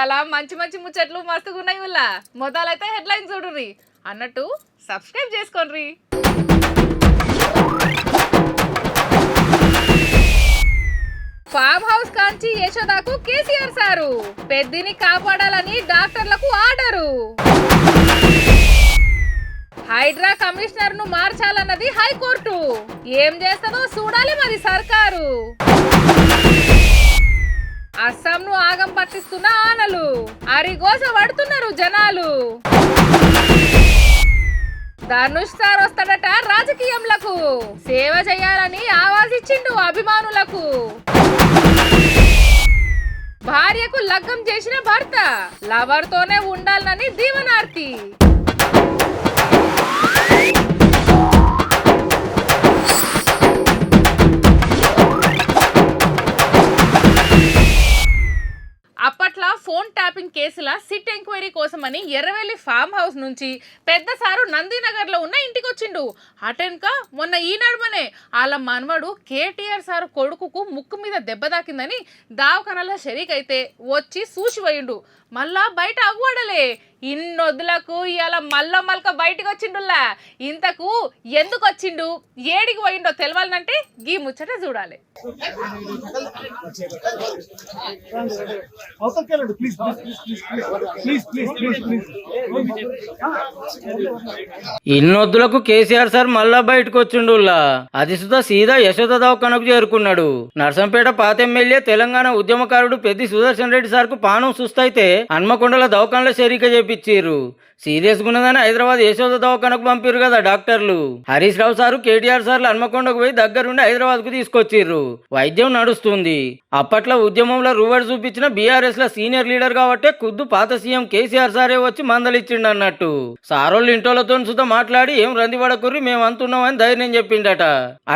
ఇవాళ మంచి మంచి ముచ్చట్లు మస్తుగున్నాయి. ఉల్ల మొదలైతే హెడ్లైన్ చూడుర్రి అన్నట్టు సబ్స్క్రైబ్ చేసుకోండి. ఫామ్ హౌస్ కాంచి యశోదాకు కేసీఆర్ సారు పెద్దిని కాపాడాలని డాక్టర్లకు ఆర్డరు. హైడ్రా కమిషనర్ ను మార్చాలన్నది హైకోర్టు. ఏం చేస్తుందో చూడాలి మరి సర్కారు. అస్సాంను ఆగం పట్టిస్తున్న ఆనలు అరిగోస పడుతున్నారు జనాలు. ధనుష్ సార్ వస్తాడట రాజకీయంలకు, సేవ చేయాలని ఆవాజిచ్చిండు అభిమానులకు. భార్యకు లగ్గం చేసిన భర్త లవర్ తోనే ఉండాలని దీవనార్తి. అప్పట్లో ఫోన్ ట్యాపింగ్ కేసుల సిట్ ఎంక్వైరీ కోసమని ఎర్రవెల్లి ఫామ్ హౌస్ నుంచి పెద్ద సారు నందినగర్ లో ఉన్న ఇంటికి వచ్చిండు. అటెన్క మొన్న ఈ నడుమనే వాళ్ళ మనవడు కేటీఆర్ సారు కొడుకుకు ముక్కు మీద దెబ్బ తాకిందని దావఖానలో షరీకైతే వచ్చి చూసిపోయిండు. మళ్ళా బయట అవ్వడలే. ఇన్నొద్దులకు ఇలా మల్లక బయటకు వచ్చిండులా. ఇంతకు ఎందుకు వచ్చిండు, ఏడికి పోయిండో తెలవాలంటే గీ ముచ్చట చూడాలి. ఇన్నొద్దులకు కేసీఆర్ సార్ మళ్ళా బయటకు వచ్చిండులా. అది సుధా సీదా యశోద దవాఖానకు చేరుకున్నాడు. నర్సంపేట పాత ఎమ్మెల్యే తెలంగాణ ఉద్యమకారుడు పెద్ది సుదర్శన్ రెడ్డి సార్ కు పానం సుస్తైతే హన్మకొండల దవాఖానలో చేరిక చేపించారు. సీరియస్ గున్నదని హైదరాబాద్ యశోద దవాఖానకు పంపిరు కదా డాక్టర్లు. హరీష్ రావు సారు కేటీఆర్ సార్లు హన్మకొండకు పోయి దగ్గరుండి హైదరాబాద్ కు తీసుకొచ్చిర్రు. వైద్యం నడుస్తుంది. అప్పట్లో ఉద్యమంలో రూవర్ చూపించిన బీఆర్ఎస్ ల సీనియర్ లీడర్ కాబట్టి ఖుద్దు పాత సీఎం కేసీఆర్ సారే వచ్చి మందలిచ్చిండు అన్నట్టు. సారోళ్ళు ఇంటోళ్లతో సుతా మాట్లాడి ఏం రందిపడకుర్రి మేము అంటున్నామని ధైర్యం చెప్పిండట.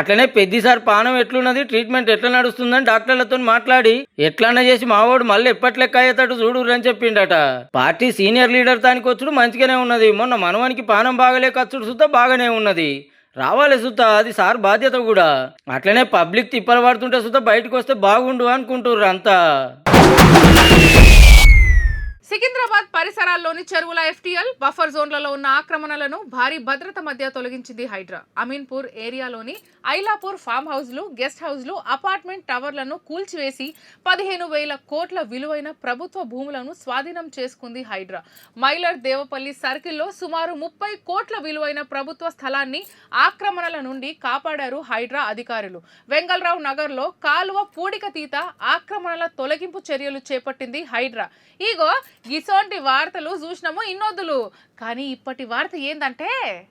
అట్లనే పెద్దిసారి పానం ఎట్లున్నది, ట్రీట్మెంట్ ఎట్లా నడుస్తుందని డాక్టర్లతో మాట్లాడి ఎట్లన్నా చేసి మావోడు మళ్ళీ ఎప్పట్లెక్క అయ్యేటట్టు చూడుర్రి అని చెప్పిండట. పార్టీ సీనియర్ లీడర్ దానికి వచ్చుడు మంచిగానే ఉన్నది. మొన్న మనవానికి పానం బాగలేక వచ్చుడు సుతా బాగానే ఉన్నది. రావాలి సుతా, అది సార్ బాధ్యత కూడా. అట్లనే పబ్లిక్ తిప్పలు పడుతుంటే సుతా బయటకు వస్తే బాగుండు అనుకుంటుర్రు అంతా. సికింద్రాబాద్ పరిసరాల్లోని చెరువుల ఎఫ్టీఎల్ బఫర్ జోన్లలో ఉన్న ఆక్రమణలను భారీ భద్రత మధ్య తొలగించింది హైడ్రా. అమీన్పూర్ ఏరియాలోని ఐలాపూర్ ఫామ్ హౌస్లు, గెస్ట్ హౌస్లు, అపార్ట్మెంట్ టవర్లను కూల్చివేసి 15,000 కోట్ల విలువైన ప్రభుత్వ భూములను స్వాధీనం చేసుకుంది హైడ్రా. మైలర్ దేవపల్లి సర్కిల్లో సుమారు 30 కోట్ల విలువైన ప్రభుత్వ స్థలాన్ని ఆక్రమణల నుండి కాపాడారు హైడ్రా అధికారులు. వెంగళరావు నగర్లో కాలువ పూడికతీత ఆక్రమణల తొలగింపు చర్యలు చేపట్టింది హైడ్రా. ఇగో గిసోంటి వార్తలు చూసినాము ఇన్నొద్దులు. కానీ ఇప్పటి వార్త ఏందంటే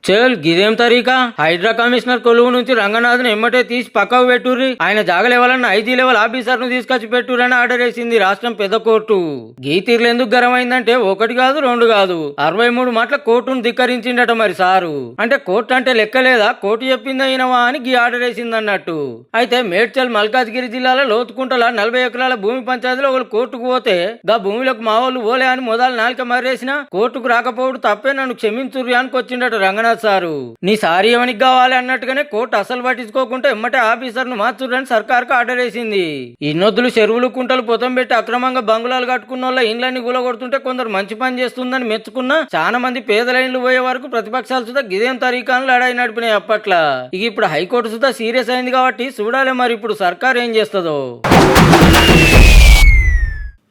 చల్ గిదేం తరీకా. హైడ్రా కమిషనర్ కొలువు నుంచి రంగనాథ్ ను ఎమ్మటే తీసి పక్కకు పెట్టుర్రి. ఆయన జాగలేవాలన్న 5 లెవెల్ ఆఫీసర్ ను తీసుకొచ్చి పెట్టురని ఆర్డర్ వేసింది రాష్ట్రం పెద్ద కోర్టు. గీతీర్లు ఎందుకు గరమైందంటే 1 కాదు 2 కాదు 63 మాటల కోర్టును ధిక్కరించిండట. మరి సారు అంటే కోర్టు అంటే లెక్కలేదా, కోర్టు చెప్పింది అయినవా అని గీ ఆర్డర్ వేసింది అన్నట్టు. అయితే మేడ్చల్ మల్కాజ్గిరి జిల్లాలో లోతుకుంటల 40 ఎకరాల భూమి పంచాయతీలో ఒకరు కోర్టుకు పోతే గా భూమిలోకి మా వాళ్ళు ఓలే అని మొదలు నాలుక మర్రేసిన కోర్టుకు రాకపోవడం తప్పే, నన్ను క్షమించుర్రి అనుకొచ్చిండట రంగనాథ్ సారు. నీ సారీ ఎవనికి కావాలి అన్నట్టుగానే కోర్టు అసలు పట్టించుకోకుండా ఎమ్మటే ఆఫీసర్ ను మార్చుర్రని సర్కార్కు ఆర్డర్ వేసింది. ఇన్నొద్దులు చెరువులు కుంటలు పొతం పెట్టి అక్రమంగా బంగుళాలు కట్టుకున్న వాళ్ళ ఇండ్లన్నీ కూలగొడుతుంటే కొందరు మంచి పని చేస్తుందని మెచ్చుకున్నా చాలా మంది పేదల ఇండ్లు పోయే వరకు ప్రతిపక్షాలు సుధా గిదేం తరీకాను లడాయి నడిపినాయి అప్పట్లా. ఇక ఇప్పుడు హైకోర్టు సుధా సీరియస్ అయింది కాబట్టి చూడాలి మరి ఇప్పుడు సర్కార్ ఏం చేస్తుందో.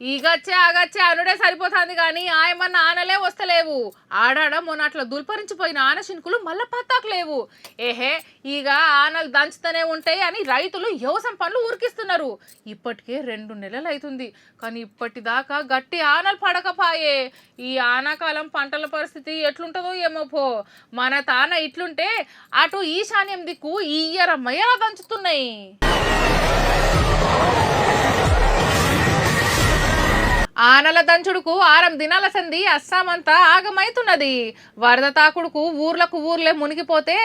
ఈగచ్చే ఆగచ్చే అనుడే సరిపోతుంది కానీ ఆయమన్న ఆనలే వస్తలేవు. ఆడాడ మొన్నట్ల దుల్పరించిపోయిన ఆన శినుకులు మళ్ళా పత్తాకులేవు. ఏహే ఈగ ఆనలు దంచుతూనే ఉంటాయి అని రైతులు వ్యవసాయం పనులు ఉరికిస్తున్నారు. ఇప్పటికే 2 నెలలు అవుతుంది కానీ ఇప్పటిదాకా గట్టి ఆనలు పడకపాయే. ఈ ఆనాకాలం పంటల పరిస్థితి ఎట్లుంటుందో ఏమో పో. మన తాన ఇట్లుంటే అటు ఈశాన్యం దిక్కు ఈయరమయ్యలా దంచుతున్నాయి. ఆనల దంచుడుకు 6 దినాల సంధి అస్సామంతా ఆగమైతున్నది. వరద తాకుడుకు ఊర్లకు ఊర్లే మునిగిపోతే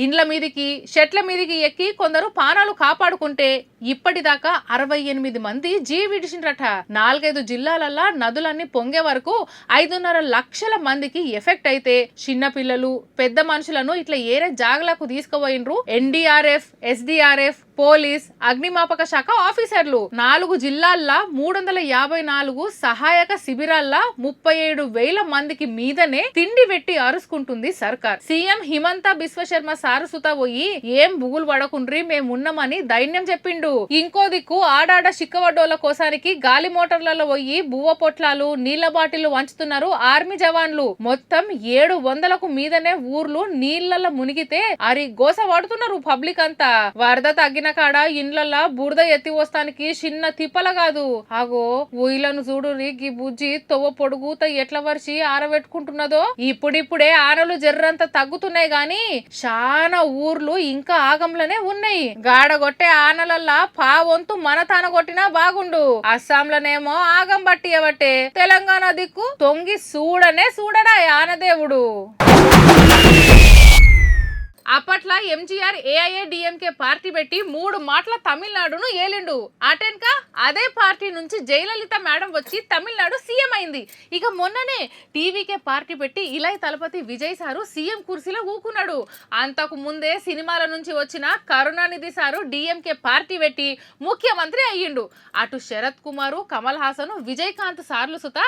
ఇండ్ల మీదికి చెట్ల మీదికి ఎక్కి కొందరు పానాలు కాపాడుకుంటే ఇప్పటిదాకా 68 మంది జీవిడిచిండ్రట. 4-5 జిల్లాలల్లా నదులన్నీ పొంగే వరకు 5.5 లక్షల మందికి ఎఫెక్ట్ అయితే చిన్న పిల్లలు పెద్ద మనుషులను ఇట్లా ఏరే జాగలకు తీసుకుపోయిండ్రు. ఎన్డీఆర్ఎఫ్, ఎస్డీఆర్ఎఫ్, పోలీస్, అగ్నిమాపక శాఖ ఆఫీసర్లు 4 జిల్లాల్లో 354 సహాయక శిబిరాల్లో 37,000 మందికి మీదనే తిండి పెట్టి అరుచుకుంటుంది సర్కార్. సీఎం హిమంత బిశ్వ శర్మ సారసుత పోయి ఏం బుగులు పడకుండ్రి మేమున్నామని ధైర్యం చెప్పిండు. ఇంకో దిక్కు ఆడాడ చిక్కవడ్డోల కోసానికి గాలి మోటార్లలో పోయి బువ్వ పొట్లాలు, నీళ్ల బాటిళ్లు వంచుతున్నారు ఆర్మీ జవాన్లు. మొత్తం 700కు మీదనే ఊర్లు నీళ్లలో మునిగితే అరి గోస పడుతున్నారు పబ్లిక్ అంతా. వరద తగ్గిన కాడ ఇండ్లల్లా బురద ఎత్తి వస్తానికి చిన్న తిప్పల కాదు. అగో ఊయిలను చూడురి గీ బుజ్జి తొవ్వ పొడుగుత ఎట్ల వరిచి ఆరబెట్టుకుంటున్నదో. ఇప్పుడిప్పుడే ఆనలు జర్రంత తగ్గుతున్నాయి గాని చాలా ఊర్లు ఇంకా ఆగంలోనే ఉన్నాయి. గాడగొట్టే ఆనలల్లా పావంతు మన తాన కొట్టినా బాగుండు. అస్సాంలోనేమో ఆగం బట్టియబట్టే తెలంగాణ దిక్కు తొంగి చూడడా ఆనదేవుడు. అప్పట్లా ఎంజీఆర్ ఏఐఏడిఎంకే పార్టీ పెట్టి 3 మాటల తమిళనాడును ఏలిండు. అటెన్క అదే పార్టీ నుంచి జయలలిత మేడం వచ్చి తమిళనాడు సీఎం అయింది. ఇక మొన్ననే టీవీకే పార్టీ పెట్టి ఇలై తలపతి విజయ్ సారు సీఎం కుర్చీలో కూకున్నాడు. అంతకు ముందే సినిమాల నుంచి వచ్చిన కరుణానిధి సారు డిఎంకే పార్టీ పెట్టి ముఖ్యమంత్రి అయ్యిండు. అటు శరత్ కుమారు, కమల్ హాసన్, విజయకాంత్ సార్లు సుత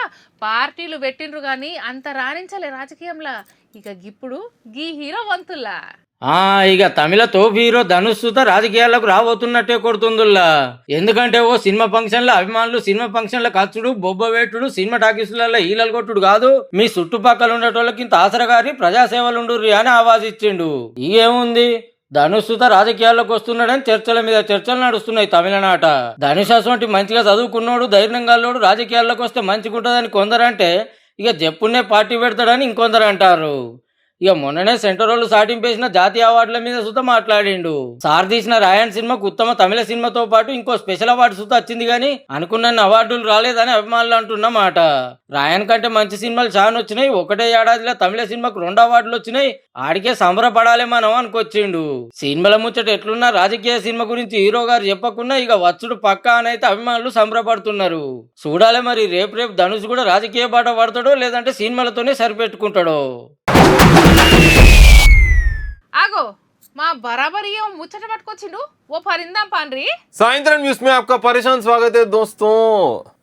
పార్టీలు పెట్టిండ్రు గాని అంత రాణించలే రాజకీయంలా. ఇక ఇప్పుడు గీ హీరో వంతుల్లా. ఇక తమిళ తోపు హీరో ధనుష్ సుత రాజకీయాలకు రాబోతున్నట్టే కొడుతుందిలా. ఎందుకంటే ఓ సినిమా ఫంక్షన్ల అభిమానులు సినిమా ఫంక్షన్ల ఖర్చుడు, బొబ్బ వేటుడు, సినిమా టాకీసులలో ఈలలు కొట్టుడు కాదు, మీ చుట్టుపక్కల ఉండేటోళ్ళకి ఇంత ఆసరగారి ప్రజాసేవలుండుర్రి అని ఆవాజ్ ఇచ్చిండు. ఏముంది, ధనుష్ సుత రాజకీయాల్లోకి వస్తున్నాడని చర్చల మీద చర్చలు నడుస్తున్నాయి తమిళనాట. ధనుష్ అసొంటి మంచిగా చదువుకున్నోడు, ధైర్యంగా రాజకీయాల్లోకి వస్తే మంచిగుంటదని కొందరంటే ఇక జప్పున్నే పార్టీ పెడతాడని ఇంకొందరు అంటారు. ఇక మొన్ననే సెంటర్ వాళ్ళు సాటింపేసిన జాతీయ అవార్డుల మీద సుత మాట్లాడిండు. సార్ తీసిన రాయన్ సినిమాకు ఉత్తమ తమిళ సినిమాతో పాటు ఇంకో స్పెషల్ అవార్డు సుత వచ్చింది కానీ అనుకున్న అవార్డులు రాలేదని అభిమానులు అంటున్నమాట. రాయన్ కంటే మంచి సినిమాలు చాలా వచ్చినాయి, ఒకటే ఏడాదిలో తమిళ సినిమాకు 2 అవార్డులు వచ్చినాయి, ఆడికే సంబరపడాలి మనం అనుకొచ్చిండు. సినిమాల ముచ్చట ఎట్లున్నా రాజకీయ సినిమా గురించి హీరో గారు చెప్పకుండా ఇక వచ్చుడు పక్కా అనైతే అభిమానులు సంబరపడుతున్నారు. చూడాలి మరి రేపు ధనుష్ కూడా రాజకీయ బాట పడతాడో లేదంటే సినిమాలతోనే సరిపెట్టుకుంటాడో. आगो మా बराबरी मुచ్చట పట్టుకొచ్చిండు ఓ పరిందాం పాండ్రి. సాయంత్రం న్యూస్ में आपका परेशान स्वागत है दोस्तों.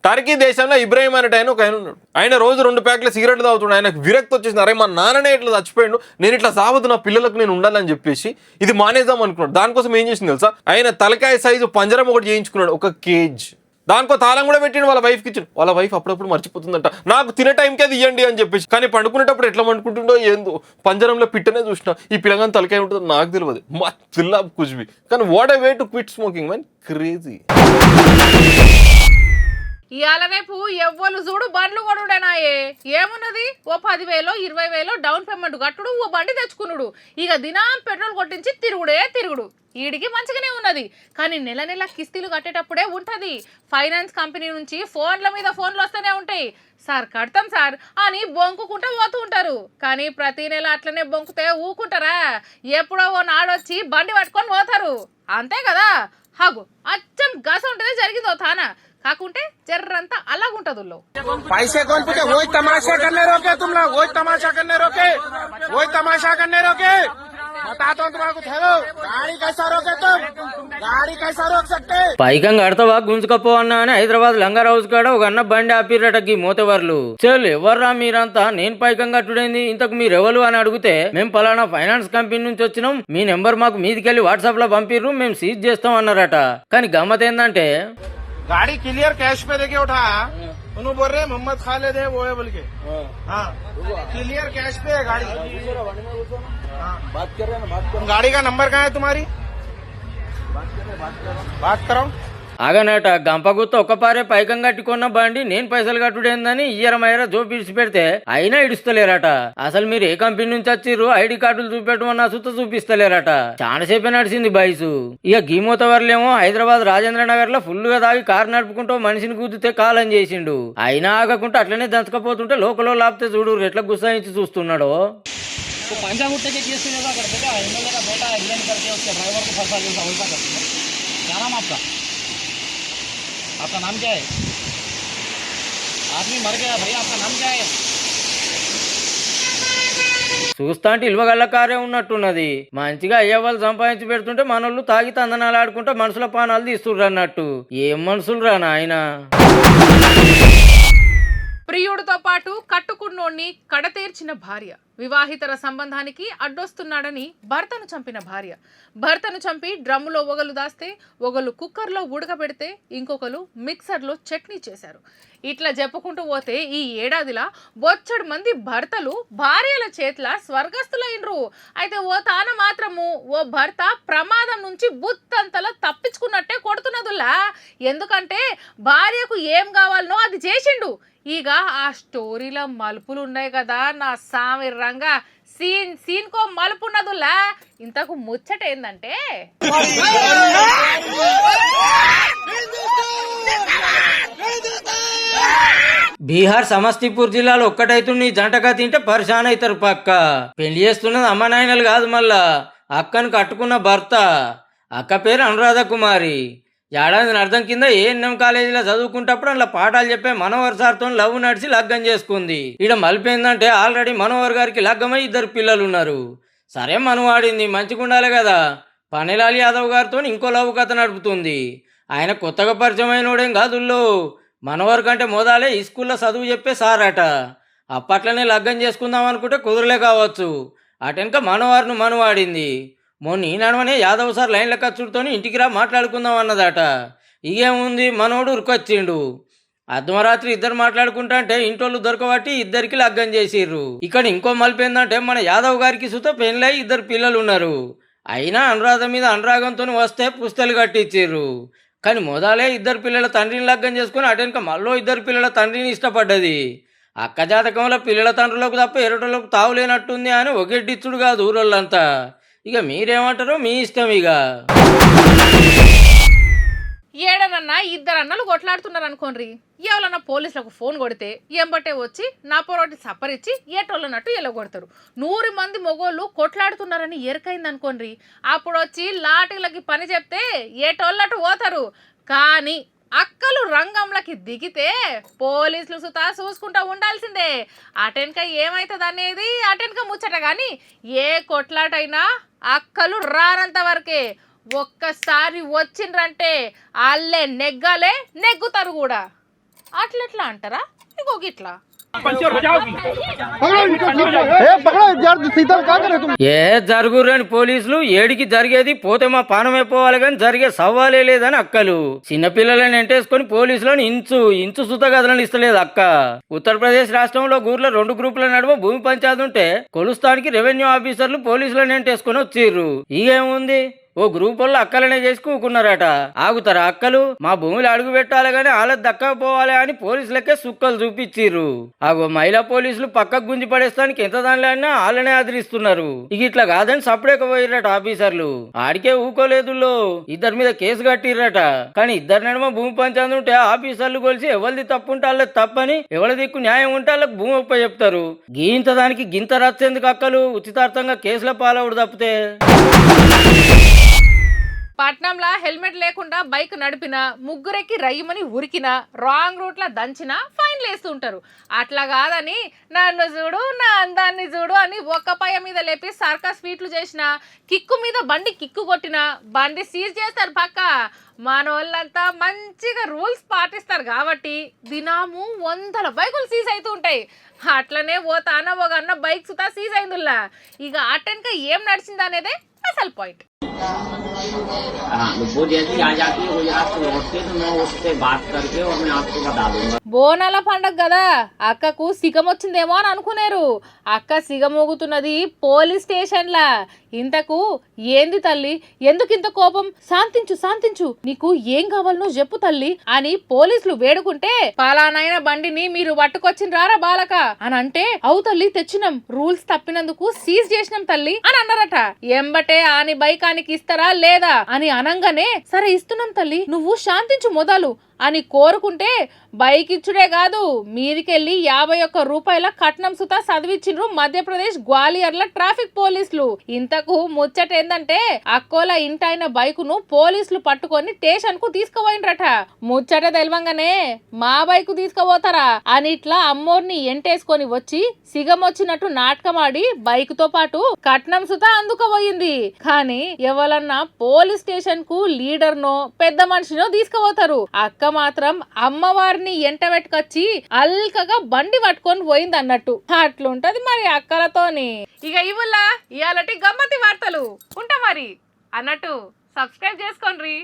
టర్కీ దేశంలో ఇబ్రాహిం అనే ఆయన ఒక ఆయన ఉన్నాడు. ఆయన రోజు 2 ప్యాకెట్ల సిగరెట్లు తాగుతున్నాడు. ఆయనకు విరక్తి వచ్చేసింది, అరే మా నాన్ననే ఇట్లా చచ్చిపోయాడు, నేను ఇట్లా సావద్దు, నా పిల్లలకు నేను ఉండాలని చెప్పేసి ఇది మానేద్దాం అనుకున్నాడు. దానికోసం ఏం చేసింది తెలుసా, ఆయన తలకాయ సైజు పంజరం ఒకటి చేయించుకున్నాడు, ఒక కేజ్. దానికో తాళం కూడా పెట్టిండు, వాళ్ళ వైఫ్కి ఇచ్చిండు. వాళ్ళ వైఫ్ అప్పుడప్పుడు మర్చిపోతుందంట, నాకు తినే టైంకి అది ఇవ్వండి అని చెప్పేసి. కానీ పండుకునేటప్పుడు ఎట్లా పండుకుంటుండో ఏందో, పంజరంలో పిట్టనే చూసిన, ఈ పిల్లగాని తలకాయ ఉంటుందో నాకు తెలియదు, మా పిల్ల కుజ్బి. కానీ what a way to quit smoking man, crazy. ఇవాళ రేపు ఎవ్వరు చూడు బండ్లు కొనుడేనాయే. ఏమున్నది, ఓ 10,000 20,000 డౌన్ పేమెంట్ కట్టుడు, ఓ బండి తెచ్చుకున్నాడు, ఇక దినం పెట్రోల్ కొట్టించి తిరుగుడు. ఈడికి మంచిగానే ఉన్నది, కానీ నెల కిస్తీలు కట్టేటప్పుడే ఉంటది. ఫైనాన్స్ కంపెనీ నుంచి ఫోన్ల మీద ఫోన్లు వస్తూనే ఉంటాయి, సార్ కడతాం సార్ అని బొంకుకుంటూ పోతూ ఉంటారు. కానీ ప్రతి నెల అట్లనే బొంకుతే ఊకుంటారా? ఎప్పుడో ఓ నాడొచ్చి బండి పట్టుకొని పోతారు, అంతే కదా. హగు అచ్చం గస ఉంటది జరిగిందో తానా, కాకుంటే జర్రంతా అలాగుంటదుల్లో. पैसे कौन पूछे, वही तमाशा करने रोके तुम लोग, वही तमाशा करने रोके बताता हूँ तुम्हारा कुछ है। गाड़ी कैसा रोके तुम, गाड़ी कैसा रोक सकते? పైకం కడతావా గుంజుకపో అన్నా అని హైదరాబాద్ లంగర్ హౌస్ కాడ ఒక అన్న బండి ఆపిరట గీ మోతవర్లు. చల్ ఎవర్రా మీరంతా, నేను పైకం కట్టుడైంది, ఇంతకు మీరెవరు అని అడిగితే మేము పలానా ఫైనాన్స్ కంపెనీ నుంచి వచ్చినాం, మీ నెంబర్ మాకు మీదికెళ్ళి వాట్సాప్ లో పంపిర్రు, మేము సీజ్ చేస్తాం అన్నారట. కానీ గమ్మత్ ఏందంటే गाड़ी क्लियर कैश पे देके उठा, उन्होंने बोल रहे मोहम्मद खालिद है वो है बोल के। हाँ क्लियर कैश पे है गाड़ी। बात कर रहे हैं ना, गाड़ी का नंबर कहाँ है तुम्हारी, बात करो. ఆగనట గంపగుత్త ఒక్కపారే పైకం కట్టుకున్న బండి నేను పైసలు కట్టుడేందని ఇయ్యరమయ్యర జోపు ఇడిచి పెడితే అయినా ఇడుస్తలేరట. అసలు మీరు ఏ కంపెనీ నుంచి వచ్చిర్రు, ఐడి కార్డులు చూపెట్టమన్నా సుత చూపిస్తలేరట. చాలాసేపే నడిచింది బైసు. ఇక గీమోతవర్లేమో హైదరాబాద్ రాజేంద్ర నగర్ లో ఫుల్ గా తాగి కారు నడుపుకుంటూ మనిషిని గుద్దితే కాలం చేసిండు. అయినా ఆగకుంటే అట్లనే దంచకపోతుంటే లోకలో లాపితే చూడు ఎట్లా గుస్సాయించి చూస్తున్నాడో. आपका नाम क्या है? आदमी मर गया भैया, आपका नाम क्या है? చూస్తా అంటే ఇల్వగల్ల కారే ఉన్నట్టున్నది. మంచిగా అయ్యే వాళ్ళు సంపాదించి పెడుతుంటే మనోళ్ళు తాగి తందనాలు ఆడుకుంటే మనుషుల పానాలు తీస్తుర్రు అన్నట్టు. ఏం మనుషులు రా నాయన. ప్రియుడితో పాటు కట్టుకున్నోణ్ణి కడతేర్చిన భార్య, వివాహితర సంబంధానికి అడ్డొస్తున్నాడని భర్తను చంపిన భార్య, భర్తను చంపి డ్రమ్ములో ఒకలు దాస్తే, ఒకలు కుక్కర్లో ఉడకబెడితే, ఇంకొకరు మిక్సర్లో చట్నీ చేశారు. ఇట్లా చెప్పుకుంటూ పోతే ఈ ఏడాదిలా బొచ్చడు మంది భర్తలు భార్యల చేతుల స్వర్గస్థులైనరు. అయితే ఓ తాన మాత్రము ఓ భర్త ప్రమాదం నుంచి బుత్తంతలా తప్పించుకున్నట్టే కొడుతున్నదులా. ఎందుకంటే భార్యకు ఏం కావాలనో అది చేసిండు. ఇక ఆ స్టోరీలో మలుపులు ఉన్నాయి కదా నా సామిరంగా, సీన్కో మలుపున్నదులా. ఇంతకు ముచ్చట ఏందంటే, బీహార్ సమస్తీపూర్ జిల్లాలో ఒక్కటైతుండి జంటగా తింటే పరిశాన్ అవుతారు పక్క. పెళ్లి చేస్తున్నది అమ్మ నాయనలు కాదు, మళ్ళా అక్కను కట్టుకున్న భర్త. అక్క పేరు అనురాధ కుమారి. ఏడాది అర్థం కింద ఏఎన్ఎం కాలేజీలో చదువుకుంటప్పుడు అలా పాఠాలు చెప్పే మనోహర్ సార్తో లవ్ నడిచి లగ్గం చేసుకుంది. ఈడ మలిపోయిందంటే ఆల్రెడీ మనోహర్ గారికి లగ్గమై 2 పిల్లలు ఉన్నారు. సరే మనవాడింది మంచిగా ఉండాలి కదా. పనిలాల్ యాదవ్ గారితో ఇంకో లవ్ కథ నడుపుతుంది. ఆయన కొత్తగా పరిచయం అయినోడేం కాదుల్లో. మనోహర్ కంటే మోదాలే ఈ స్కూల్లో చదువు చెప్పే సారట. అప్పట్లోనే లగ్గం చేసుకుందాం అనుకుంటే కుదరలే కావచ్చు. అటెనక మనోహర్ను మనవాడింది. మొన్న ఈ నడవనే యాదవ్ సార్ లైన్ల ఖర్చుతో ఇంటికి రా మాట్లాడుకుందాం అన్నదట. ఇకేముంది, మనోడు ఉరికొచ్చిండు. అర్ధమరాత్రి 2 మాట్లాడుకుంటా అంటే ఇంటోళ్ళు దొరకబట్టి 2కి లగ్గం చేసిర్రు. ఇక్కడ ఇంకో మలిపోయిందంటే మన యాదవ్ గారికి సుత పెళ్ళై 2 పిల్లలు ఉన్నారు. అయినా అనురాధ మీద అనురాగంతో వస్తే పుస్తలు కట్టించిర్రు. కానీ మొదలే 2 పిల్లల తండ్రిని లగ్గం చేసుకుని అటెనక మళ్ళీ 2 పిల్లల తండ్రిని ఇష్టపడ్డది. అక్క జాతకంలో పిల్లల తండ్రులకు తప్ప ఎరటోళ్ళకు తావులేనట్టుంది అని ఒకెడ్డిచ్చుడు కాదు ఊరోళ్ళంతా. ఇక మీరేమంటారో మీ ఇష్టం. ఇక ఏడనన్నా 2 అన్నలు కొట్లాడుతున్నారు అనుకోండి, ఎవరన్నా పోలీసులకు ఫోన్ కొడితే ఎంబటే వచ్చి నా పొరటి సప్పరిచ్చి ఏటోళ్ళనట్టు ఎల్లగొడతారు. 100 మంది మొగోళ్ళు కొట్లాడుతున్నారని ఎరకైంది అనుకోండి, అప్పుడు వచ్చి లాఠీలకి పని చెప్తే ఏటోళ్ళట్టు పోతారు. కానీ అక్కలు రంగంలోకి దిగితే పోలీసులు సుతా చూసుకుంటా ఉండాల్సిందే. అటెనక ఏమవుతుంది అనేది అటెనక ముచ్చట. కానీ ఏ కొట్లాటైనా అక్కలు రానంత వరకే. ఒక్కసారి వచ్చిండ్రంటే వాళ్ళే నెగ్గుతారు కూడా. అట్లెట్లా అంటారా? ఇంకొక ఇట్లా ఏ జరుగురని పోలీసులు, ఏడికి జరిగేది పోతే మా పానమైపోవాలి కానీ జరిగే సవాలే లేదని అక్కలు. చిన్నపిల్లలని ఎంటేసుకొని పోలీసులను ఇంచు సుత గదలను ఇస్తలేదు అక్క. ఉత్తరప్రదేశ్ రాష్ట్రంలో ఊర్లో 2 గ్రూపుల నడుమ భూమి పంచాయతీ ఉంటే కొలుస్తానికి రెవెన్యూ ఆఫీసర్లు పోలీసులను ఎంటేసుకొని వచ్చిర్రు. ఇదేముంది, ఓ గ్రూప్ వాళ్ళు అక్కలనే చేసి కూకున్నారట. ఆగుతారా అక్కలు? మా భూమిలో అడుగు పెట్టాలి గానీ వాళ్ళకి దక్కకపోవాలి అని పోలీసులకే సుక్కలు చూపించిర్రు. ఆగో మహిళా పోలీసులు పక్కకు గుంజి పడేస్తానికి ఎంత దానిలో అయినా వాళ్ళనే ఆదరిస్తున్నారు. ఇక ఇట్లా కాదని సపరేకపోయిర్రట ఆఫీసర్లు. ఆడికే ఊకోలేదు, 2 మీద కేసు కట్టిర్రట. కానీ 2 నడుమ భూమి పంచాయతీ ఉంటే ఆఫీసర్లు కొలిసి ఎవరిది తప్పు ఉంటే వాళ్ళకి తప్పని, ఎవరి దిక్కు న్యాయం ఉంటే వాళ్ళకి భూమి ఒప్ప చెప్తారు. గీంత దానికి గింత రచ్చేందుకు అక్కలు ఉచితార్థంగా కేసుల పాలవుడు తప్పితే. పట్నంలో హెల్మెట్ లేకుండా బైక్ నడిపిన, ముగ్గురెక్కి రయ్యమని ఉరికిన, రాంగ్ రూట్లో దంచిన ఫైన్లు వేస్తుంటారు. అట్లా కాదని నన్ను చూడు నా అందాన్ని చూడు అని ఒక్క పాయ మీద లేపి సర్కస్ ఫీట్లు చేసిన, కిక్కు మీద బండి కిక్కు కొట్టిన బండి సీజ్ చేస్తారు పక్క. మన వాళ్ళంతా మంచిగా రూల్స్ పాటిస్తారు కాబట్టి దినాము 100 బైకులు సీజ్ అవుతూ ఉంటాయి. అట్లనే పోతాన ఒక అన్న బైక్ సుతా సీజ్ అయిందిలా. ఇక అటెనక ఏం నడిచింది అనేదే అసలు పాయింట్. బోనాల పండగ కదా, అక్కకు సిగం వచ్చిందేమో అని అనుకునేరు. అక్క సిగమోగుతున్నది పోలీస్ స్టేషన్లా. ఇంతకు ఏంది తల్లి, ఎందుకింత కోపం? శాంతించు, నీకు ఏం కావాలనో చెప్పు తల్లి అని పోలీసులు వేడుకుంటే, పలానైన బండిని మీరు పట్టుకొచ్చిండ్రారా బాలక అని అంటే, అవు తల్లి తెచ్చినాం, రూల్స్ తప్పినందుకు సీజ్ చేసినాం తల్లి అని అన్నారట. ఎంబటే ఆని బైకానికి ఇస్తారా లేదా అని అనంగానే, సరే ఇస్తున్నాం తల్లి, నువ్వు శాంతించు మొదలు అని కోరుకుంటే బైక్ ఇచ్చుడే కాదు మీదికెళ్ళి 51 రూపాయల కట్నం సుతా చదివిచ్చిండ్రు మధ్యప్రదేశ్ గ్వాలియర్ల ట్రాఫిక్ పోలీసులు. ఇంతకు ముచ్చట ఏందంటే అక్కోల ఇంటైన బైకును పోలీసులు పట్టుకొని స్టేషన్ కు తీసుకుపోయినరట. ముచ్చట తెలవంగానే మా బైకు తీసుకుపోతారా అని ఇట్లా అమ్మోర్ని ఎంటేసుకొని వచ్చి సిగమొచ్చినట్టు నాటకమాడి బైక్ తో పాటు కట్నం సుతా అందుకుపోయింది. కానీ ఎవరన్నా పోలీస్ స్టేషన్ కు లీడర్ నో పెద్ద మనిషినో తీసుకుపోతారు. అక్క మాత్రం అమ్మవారిని ఎంట పెట్టుకొచ్చి అల్కగా బండి పట్టుకొని పోయింది అన్నట్టు. అట్లుంటది మరి అక్కలతోని. ఇక ఇవుల్లా ఇయాలటి గమ్మతి వార్తలు ఉంటా మరి అన్నట్టు సబ్స్క్రైబ్ చేసుకోండి.